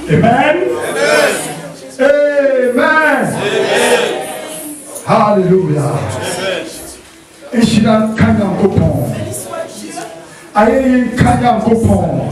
Amen. Amen. Hallelujah. Ishira kanyam kopon. Aye kanyam kopon.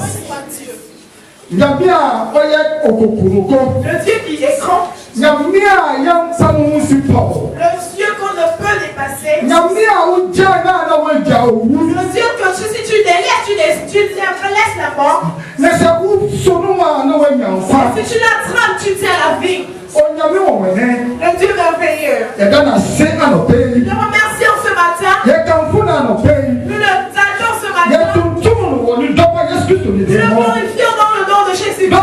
Nyamia oye okokuruko. Le Dieu qui est grand. Nyamia yam sanu sipo. Le Dieu qu'on ne peut dépasser. Nyamia ujana na weja owu. Le Dieu que si tu délaisses, tu laisses la mort. Nessa u sonuma na wenya nfa. Si tu la trames, tu tiens la vie. Onyame wonwene. Le Dieu merveilleux. Yedana se anope. Nous le remercions ce matin. Yekamfuna anope. Nous le exaltons ce matin. Yetumtumu woni dopa Yesu Kristo ni Nous le demo. glorifions dans le nom de Jésus-Christ.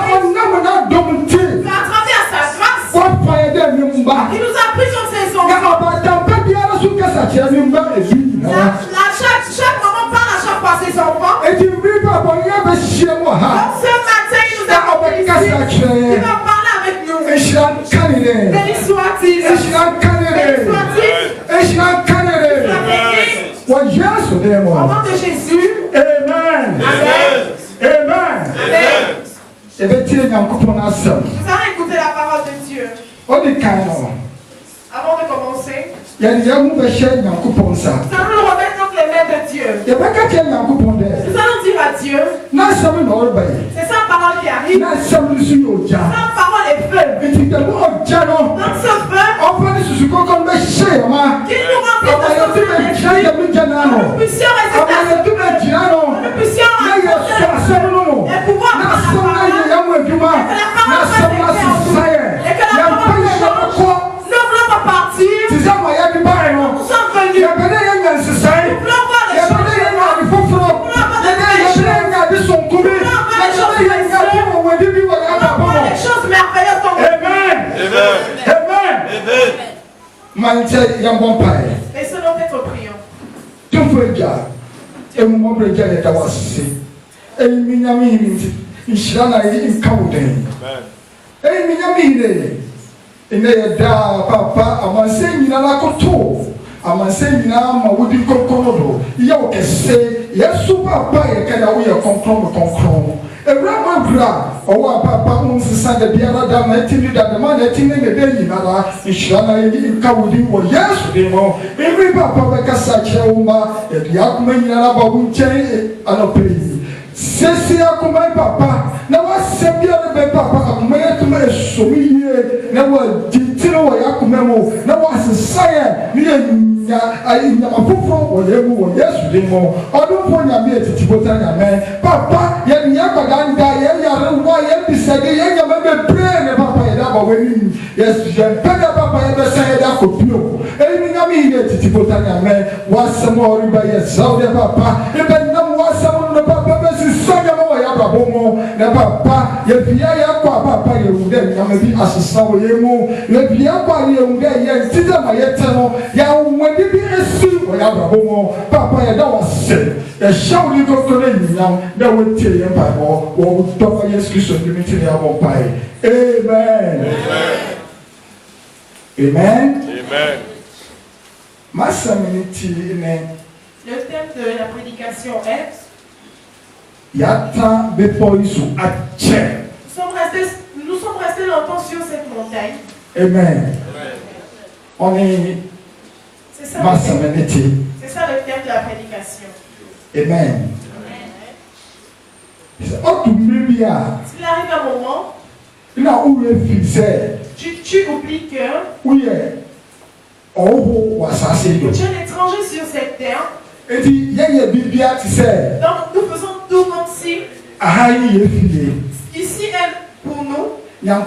Na domti. À travers sa grâce, What fire dem nimba. il nous a pris sur ses ongles. Ya abatampe biara su kasa chia nimba ebi. Chaque moment parle à chaque fois à ses enfants. Eti bi papa ya be shiemo ha. Donc ce matin, il nous a appelé ici. Il va parler avec nous. Eshira kanire. Béni soit-il. Eshira kanire. Béni soit-il. Eshira kanire. Wa Yesu demo. Au nom de Jésus. Amen. Amen. Amen. Amen. Ebetire nyankopon asem. Nous allons écouter la parole de Dieu. Odi kan no. Avant de commencer, Yɛde yɛn ho bɛhyɛ Nyankopɔn nsa. nous allons nous remettre entre les mains de Dieu. Yɛbɛka kyerɛ Nyankopɔn dɛ. Nous allons dire à Dieu. N'asɛm na ɔreba yi. C'est sa parole qui arrive. N'asɛm no nso yɛ ogya. Sa parole est feu. Nti dɛm ɔgya no. Donc ce feu, Ɔfa ne susu kɔkɔ no bɛhyɛ yɛn ma. qu'il nous remplisse de Ɔma son yɛtu bɛgyina esprit. yɛn gya n'ano. Nous puissions résister Ɔma à ce yɛtu bɛgyina no. nous puissions Na yɛsɔ asɛm no no. N'asɛm no yɛ yɛn ho adwuma. N'asɛm no asesa yɛn. Yɛmpa yɛn yɛbɛkɔ. Nous voulons pas partir. Ti sɛ ma yɛde bae no. Nous sommes venus. Yɛbɛdɛ yɛn nya nsesae. Nous voulons voir les choses. Yɛbɛdɛ yɛn nya ade foforɔ. Yɛbɛdɛ yɛn nya ade sonkumi. Yɛbɛdɛ yɛn nya ade wɔ wɔde bi wɔ yɛn Nous ababɔ. voulons les choses merveilleuses dans notre Amen. Amen. Mankyɛ yɛn bɔ mpae. Et selon notre prions. Tumfo agya. Ehumɔbere agya yɛ da wase. Eyi mi nyame yi nti. Nhyira na yi nka wo den. Eyi mi nyame yi de. Ene yɛ daa papa amanse nyinaa akoto. Amanse nyinaa ma wodi nkɔnkɔn do. Yɛ wo kɛse. Yesu papa yɛ ka ya wo yɛ kɔnkɔn. Ewura mo agura ɔwɔ papa mo nsesa de biara da na etimi da ma na etimi ne de nyinaa. Nhyira na yi nka wo din wɔ Yesu din mo. Ebi papa bɛkasa kyerɛ wo ma. Yɛde akoma nyinaa ba wo nkyɛn anɔpɛ yi. Sesi akoma papa na wasɛm biara bɛ papa akoma yɛ tuma esom yie na wɔ titiri wɔ yakoma mu na wasesa yɛ ne yɛ nyama foforɔ wɔ yɛn mu wɔ Yesu din mu ɔdomfo nyame etiti bota nyame papa yɛn yɛ akɔdanda yɛn yare wa yɛn bisage yɛn nyama bebree ne papa yɛde aba wɔ anim yɛn pɛgɛ papa yɛ bɛsa yɛde akɔ pio ɛni nyame yi yɛ etiti bota nyame wasɛm a ɔreba yɛ saw de papa ebe nam wasɛm no papa bɛsi sɔnyama wɔ yɛ abrabɔ mu na papa yɛfia yɛ kɔ a papa yɛ wu dɛ nyama bi asesa wɔ yɛn mu yɛfia kɔ a yɛ wu dɛ yɛn ti dɛ ma yɛ tɛ no yɛ awɔde bi esi wɔ yɛ abrabɔ mu papa yɛ da wɔ se yɛhyɛ wo ni kɔkɔ ne nyinam na wɔntie yɛn mpaebɔ wɔ dɔfɔ Yesu Kristo ndi mi ti ne abɔ mpae amen amen Amen. masɛm ne ti ne. Le thème de la prédication est. Yata before you akyɛ. Nous sommes restés longtemps sur cette montagne. Amen. On est. C'est ça le thème de la prédication. Amen. S'il arrive un moment, tu oublies que tu es un étranger sur cette terre. Donc nous faisons tout comme si ici est pour nous. Dieu nous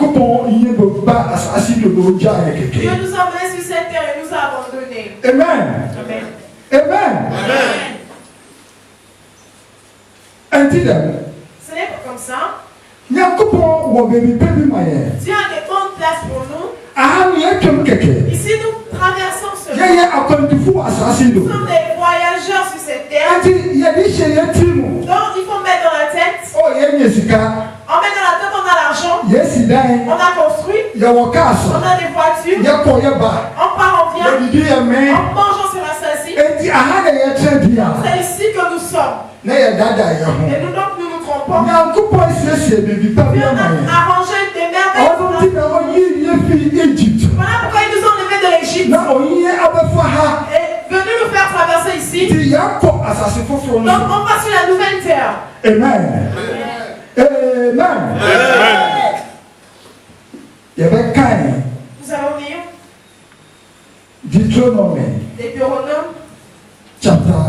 a emmenés sur cette terre et nous a abandonnés. Amen. Amen. Amen. Amen. Ce n'est pas comme ça. Dieu a des bonnes places pour nous. Ici nous traversons ce monde. Nous sommes des voyageurs sur cette terre. Donc il faut mettre dans la tête. On met dans la tête, on a l'argent. On a construit. On a des voitures. On part, on vient. On mange, on se rassasie. C'est ici que nous sommes. Et nous donc nous nous trompons. porte. Dieu a arrangé des merveilles. Voilà pourquoi ils nous ont enlevés de l'Égypte. Et venu nous faire traverser ici. Donc on va sur la nouvelle terre. Amen. Amen. Nous allons lire Deutéronome chapter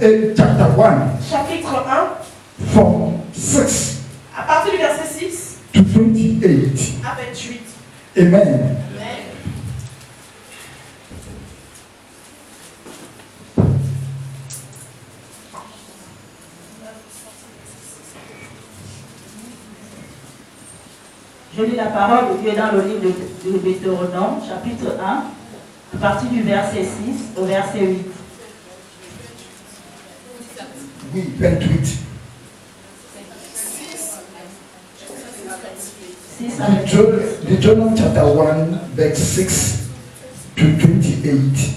1 chapitre 1 from 6 à partir du verset 6 to 28. à 28. Amen. Je lis la parole de Dieu dans le livre de Deutéronome, chapitre 1, à partir du verset 6 au verset 8. Oui, 28. 6 Deuteronomy chapter 1, verse 6 to 28.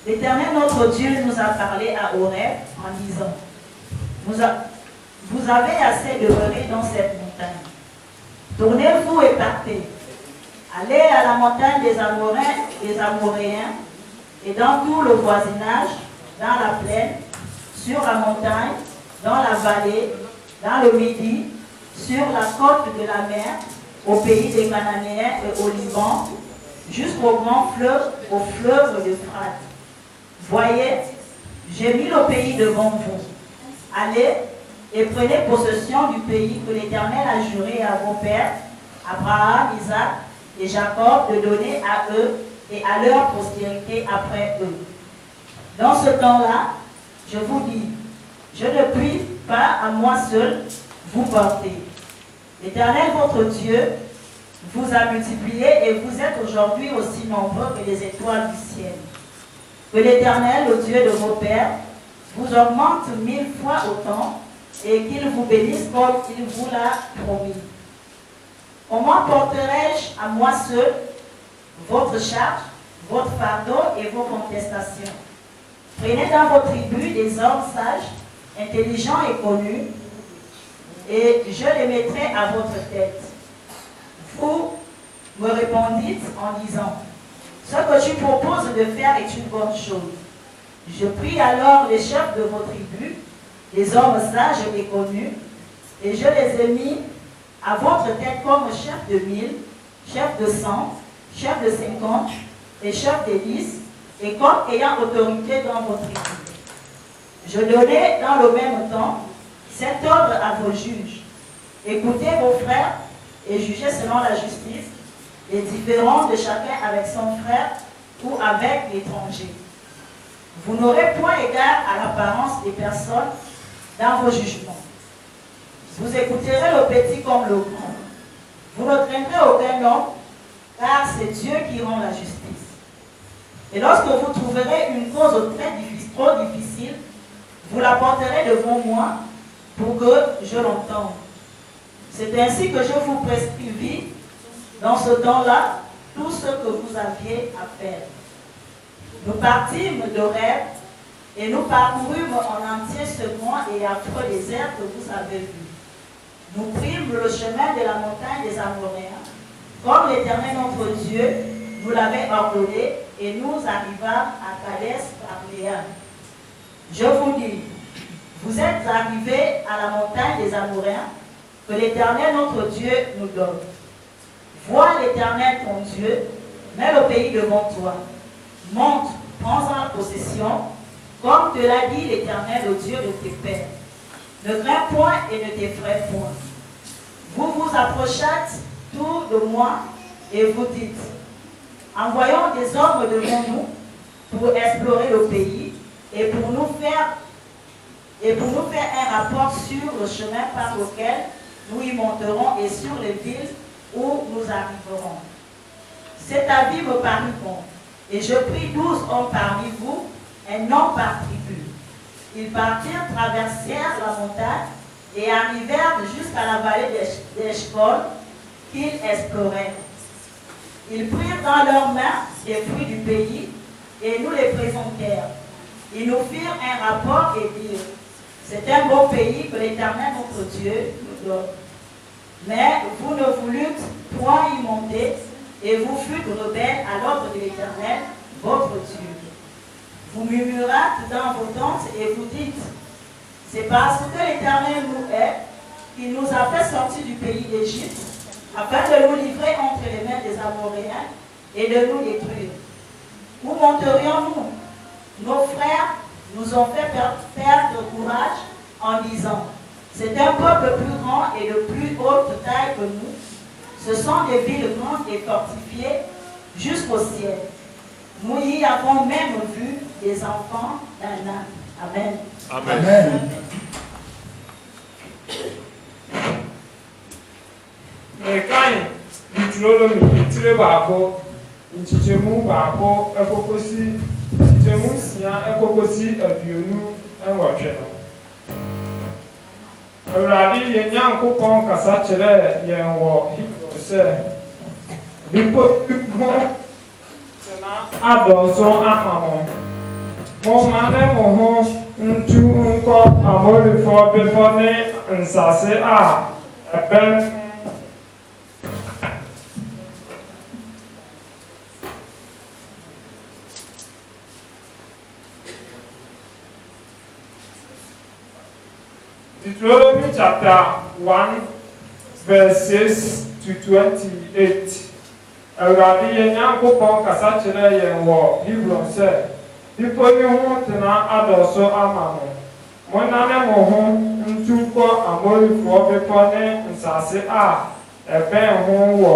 L'Éternel notre Dieu nous a parlé à Horeb en disant, vous avez assez demeuré dans cette montagne. Tournez-vous et partez. Allez à la montagne des Amoréens et dans tout le voisinage, dans la plaine, sur la montagne, dans la vallée, dans le midi, sur la côte de la mer, au pays des Cananéens et au Liban, jusqu'au grand fleuve, au fleuve d'Euphrate. Voyez, j'ai mis le pays devant vous. Allez et prenez possession du pays que l'Éternel a juré à vos pères, Abraham, Isaac et Jacob, de donner à eux et à leur postérité après eux. Dans ce temps-là, je vous dis, je ne puis pas à moi seul vous porter. L'Éternel, votre Dieu, vous a multiplié et vous êtes aujourd'hui aussi nombreux que les étoiles du ciel. Que l'Éternel, le Dieu de vos pères, vous augmente 1000 fois autant et qu'il vous bénisse comme il vous l'a promis. Comment porterai-je à moi seul votre charge, votre fardeau et vos contestations? Prenez dans vos tribus des hommes sages, intelligents et connus, et je les mettrai à votre tête. Vous me répondîtes en disant, ce que tu proposes de faire est une bonne chose. Je pris alors les chefs de vos tribus, les hommes sages et connus, et je les ai mis à votre tête comme chefs de 1000, chefs de 100, chefs de 50 et chefs de 10, et comme ayant autorité dans vos tribus. Je donnais dans le même temps cet ordre à vos juges. Écoutez vos frères et jugez selon la justice les différends de chacun avec son frère ou avec l'étranger. Vous n'aurez point égard à l'apparence des personnes dans vos jugements. Vous écouterez le petit comme le grand. Vous ne craindrez aucun homme, car c'est Dieu qui rend la justice. Et lorsque vous trouverez une cause trop difficile, vous la porterez devant moi pour que je l'entende. C'est ainsi que je vous prescrivis dans ce temps-là tout ce que vous aviez à faire. Nous partîmes d'Horeb et nous parcourûmes en entier ce grand et affreux désert que vous avez vu. Nous prîmes le chemin de la montagne des Amoréens, comme l'Éternel notre Dieu nous l'avait ordonné, et nous arrivâmes à Kadès-Barnéa. Je vous dis, vous êtes arrivés à la montagne des Amoréens, que l'Éternel notre Dieu nous donne. Vois l'Éternel ton Dieu, mets le pays devant toi. Monte, prends-en possession, comme te l'a dit l'Éternel, le Dieu de tes pères. Ne crains point et ne t'effraie point. Vous vous approchâtes tout de moi et vous dites, envoyons des hommes devant nous pour explorer le pays et pour nous faire un rapport sur le chemin par lequel nous y monterons et sur les villes où nous arriverons. Cet avis me parut bon, et je pris 12 hommes parmi vous, un homme par tribu. Ils partirent, traversèrent la montagne et arrivèrent jusqu'à la vallée d'Eshcol qu'ils exploraient. Ils prirent dans leurs mains les fruits du pays et nous les présentèrent. Ils nous firent un rapport et dirent, C'est un beau pays que l'Éternel notre Dieu nous donne. Mais vous ne voulûtes point y monter, et vous fûtes rebelles à l'ordre de l'Éternel, votre Dieu. Vous murmurâtes dans vos tentes et vous dites, c'est parce que l'Éternel nous hait, qu'il nous a fait sortir du pays d'Égypte, afin de nous livrer entre les mains des Amoréens et de nous détruire. Où monterions-nous? Nos frères nous ont fait perdre courage en disant, c'est un peuple plus grand et de plus haute taille que nous. Ce sont des villes grandes et fortifiées jusqu'au ciel. Nous y avons même vu des enfants d'un âne. Amen. Amen. Amen. Mekan Deuteronomy tire baako nchichemu baako ekokosi nchichemu sia ekokosi aduonu enwɔtwe no Awurade yɛn Nyankopɔn kasa kyerɛ yɛn wɔ Hebrew sɛ bepɔ ho tena adɔnso ama mo momma ne mo ho ntu nkɔ Amorifoɔ bepɔ ne nsase a ɛbɛn Deuteronomy chapter 1, verse 6 to 28. Awurade yɛn Nyankopɔn kasa kyerɛ yɛn wɔ Hebrew sɛ, bepɔ yi ho tena adɔso ama mo. Monnane mo ho ntu kɔ Amorifoɔ bepɔ ne nsase a ɛbɛn ho wɔ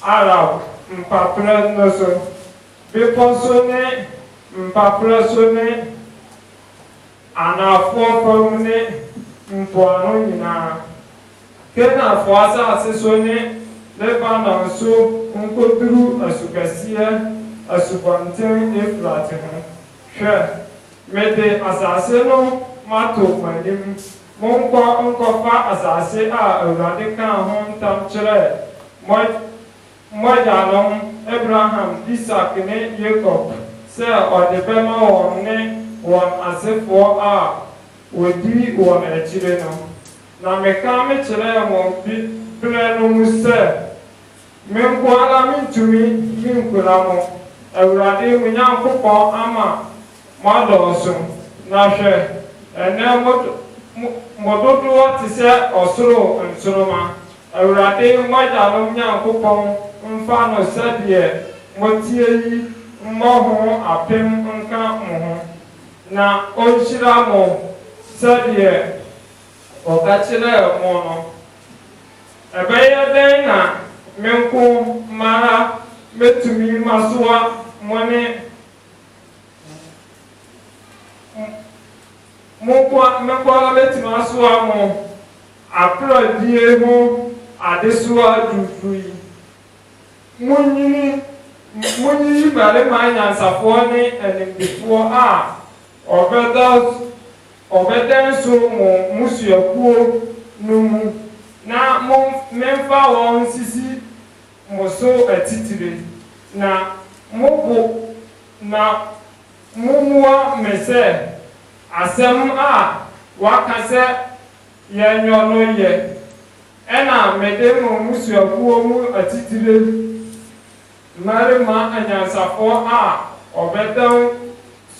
Arab mpaprɛ no so. Bepɔ so ne mpaprɛ so ne anafoɔ fam ne mpoano nyinaa. Kenafoɔ asase so ne Lebanon so nkoduru asukɛseɛ asubɔnten Efrate ho. Hwɛ, mede asase no mato mo anim. Monkɔ nkɔfa asase a Awurade kaa ho ntam kyerɛɛ mo agyanom Abraham, Isaac ne Jacob sɛ ɔde bɛma wɔn ne wɔn asefoɔ a wɔdi wɔn akyire no. Na meka me kyerɛ wɔn berɛ no mu sɛ, me nko ara mentumi menkura mo. Awurade mo Nyankopɔn ama mo adɔɔso. Na hwɛ, ɛnnɛ mo dodoɔ te sɛ ɔsoro nsoroma. Awurade mo agyanom Nyankopɔn mfa no sɛdeɛ motie yi mmɔ ho apem nka mo ho. Na ɔnhyira mo sɛdeɛ ɔka kyerɛɛ mo no. Ɛbɛyɛ dɛn na me nko mara metumi masoa mo ne me nko ara metumi asoa mo aprɔdie ho adesoa dufu yi. Munyi barima nyansafoɔ ne animdefoɔ a ɔbɛda nso mo musuakuo no mu, na memfa wɔn sisi mo so atitire, na mummoa me sɛ asɛm a waka sɛ yɛnyɔ no yɛ, ɛna mede mo musuakuo mu atitire mmarima anyansafoɔ a ɔbɛda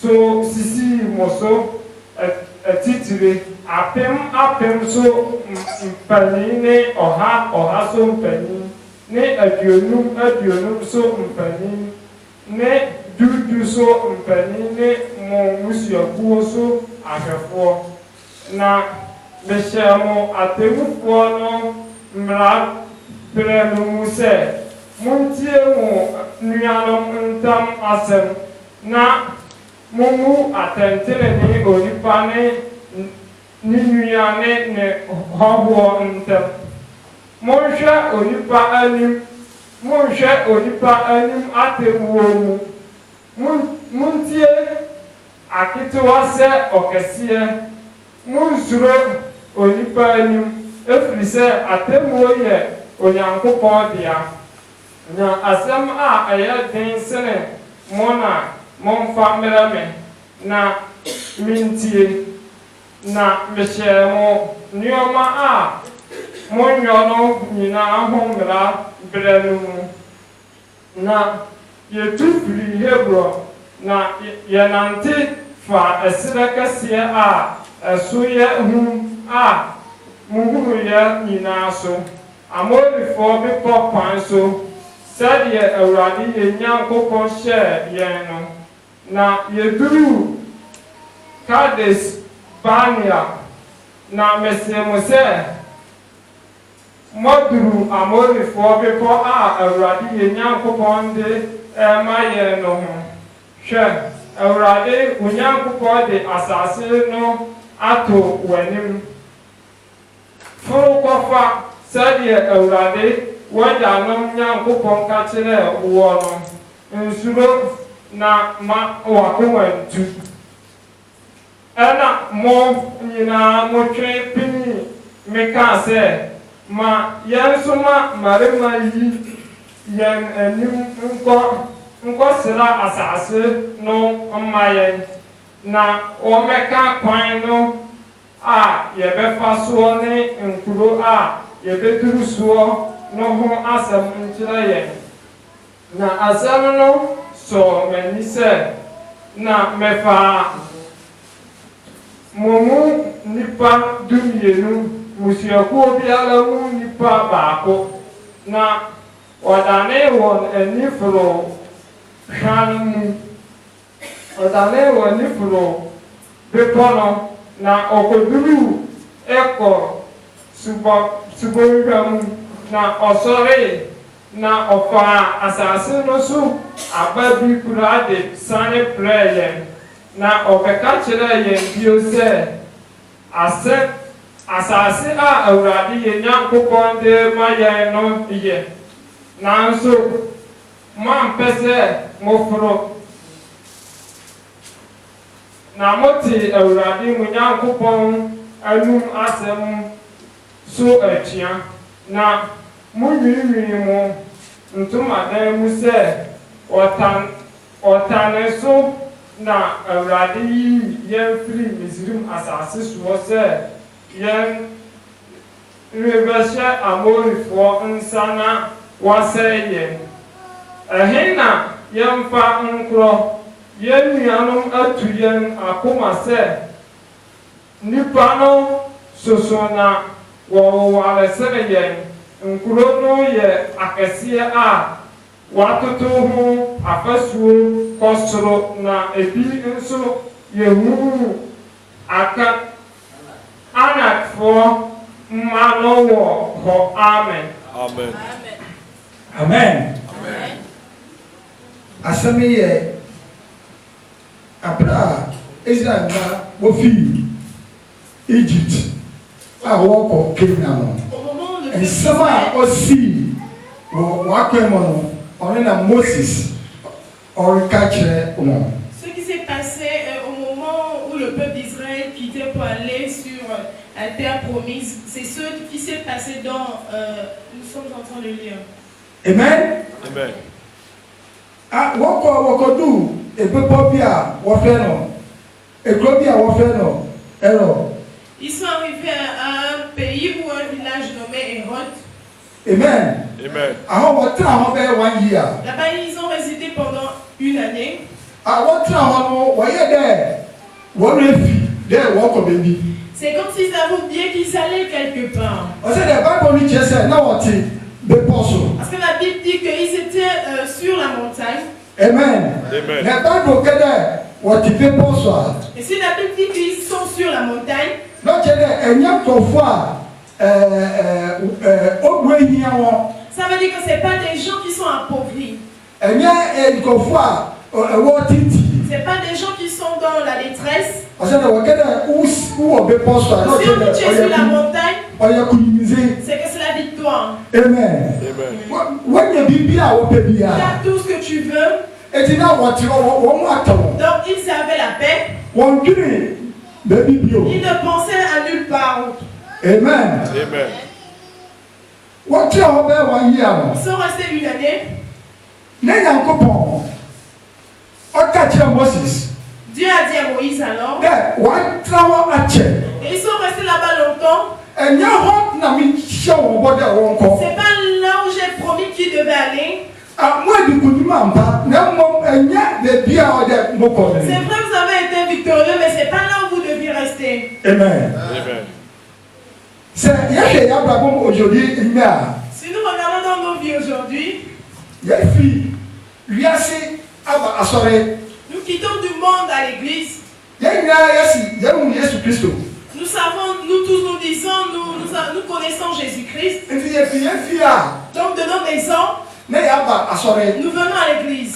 so sisi mo so atitire apem so mpanyin ne ɔha so mpanyin ne aduonum so mpanyin ne dudu so mpanyin ne mo musuakuo so ahwɛfoɔ. Na mehyɛ mo atemmufoɔ no mmara berɛ no mu sɛ, montie mo nuanom ntam asɛm, na mummu atɛntenene onipa ne nua ne hɔhoɔ ntam. Monhwɛ onipa anim atewuo mu. Montie aketewa sɛ ɔkɛseɛ. Monsuro onipa anim, ɛfiri sɛ atemmuo yɛ Onyankopɔn dea. Na asɛm a ɛyɛ den sene mo na momfa mmrɛ me na mentie. na mehyɛ mo nneɛma a monyɔ no nyinaa ho mmara berɛ no mu na yɛtu firi Hebron na yɛnante fa ɛserɛ kɛseɛ a ɛso yɛ hu a muhuru yɛ nyinaa so Amorifoɔ bepɔ kwan so sɛdeɛ Awurade yɛn Nyankopɔn hyɛɛ yɛn no na yɛduru Kades Barnea na mesie mo sɛ moduru Amorifoɔ bepɔ a Awurade yɛn Nyankopɔn de ɛma yɛn no ho hwɛ Awurade Onyankopɔn de asase no ato w'anim foro kɔfa sɛdeɛ Awurade w'agyanom Nyankopɔn ka kyerɛɛ wo no nsuro na ma wakoma ntu ɛna mo nyinaa motwe pini mekaa sɛ ma yɛn nso ma mmarima yi yɛn anim nkɔsra asase no mma yɛn na wɔmɛka kwan no a yɛbɛfa soɔ ne nkuro a yɛbɛduru soɔ no ho asɛm nkyerɛ yɛn na asɛm no sɔ m'ani sɛ na mɛfa mo mu nipa 12 musuakuo biara mu nipa baako na wɔdane wɔn ani foro hwan mu ɔdane wɔn ani foro bepɔ no na ɔkɔduru ɛkɔ subɔnhwa mu na ɔsɔre na ɔfaa asase no so aba bi kura de sane prɛ yɛn na ɔbɛka kyerɛ yɛn bio sɛ asase a Awurade yɛn Nyankopɔn de ma yɛn no yɛ nanso moampɛ sɛ moforo na mote Awurade mo Nyankopɔn anum asɛm so atua na monwiinwii mo ntomadan mu sɛ ɔtane so na Awurade yi yɛn firi Misrim asase soɔ sɛ yɛn rebɛhyɛ Amorifoɔ nsa na wɔasɛe yɛn ɛhe na yɛmfa nkorɔ yɛn nuanom atu yɛn akoma sɛ nipa no soso na wɔware sene yɛn nkuro no yɛ akɛseɛ a wɔatoto ho afasuo kɔ soro na ebi nso yɛhunu aka Anakfoɔ mma no wɔ hɔ amen. Amen. Amen. Asɛm yi yɛ abra Israel na wofi Egypt a wɔkɔ Kenya no nsɛm a ɔsi wɔ wakwan mu no ɔne na Moses ɔreka kyerɛ wɔn. Ce qui s'est passé au moment où le peuple d'Israël quittait pour aller sur la terre promise, c'est ce qui s'est passé dans nous sommes en train de lire. Amen. Amen. Ah, woko ebebo bi a wo fe no. Ekro bi a wo fe no. Ero. Ils sont arrivés à un pays ou un village nommé Hérode. Amen. Amen. Ah, on tra ho be 1 year. Là-bas, ils ont résidé pendant 1 année. Ah, on tra ho no, wo ye there. Wo refi, there wo ko baby. C'est comme s'ils avaient oublié qu'ils allaient quelque part. On sait the Bible dit ça, na what parce que la Bible dit qu'ils étaient sur la montagne. Amen. Amen. Et si la Bible dit qu'ils sont sur la montagne, ça veut dire que ce n'est pas des gens qui sont appauvris. Ce n'est pas des gens qui sont dans la détresse. Si on est sur la montagne, c'est que c'est la victoire. Amen. Tu as tout ce que tu veux. Donc ils avaient la paix. Ils ne pensaient à nulle part. Amen. Amen. Ils sont restés 1 année. Dieu a dit à Moïse alors là où j'ai promis qu'il devait aller. C'est vrai, vous avez été victorieux, mais c'est pas là où vous deviez rester. Amen. Si nous regardons dans nos vies aujourd'hui, nous quittons du monde à l'église. Nous savons, nous tous nous disons, nous connaissons Jésus-Christ. Donc de nos maisons, nous venons à l'église.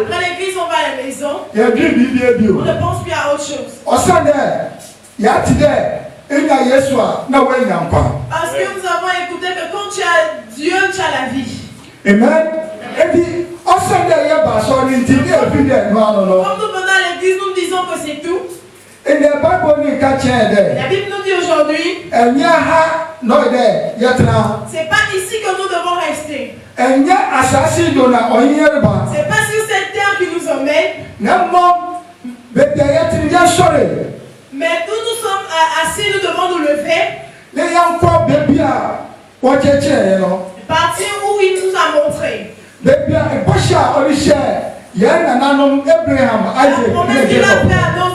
Après l'église, on va à la maison. On ne pense plus à autre chose. Parce que nous avons écouté que quand tu as Dieu, tu as la vie. Amen. Comme nous venons à l'église, nous disons que c'est tout. La Bible nous dit aujourd'hui, c'est pas ici que nous devons rester. C'est pas sur cette terre qui nous emmène. Mais nous sommes assis, nous devons nous lever. Partir où il nous a montré. La promesse qu'il a fait à nos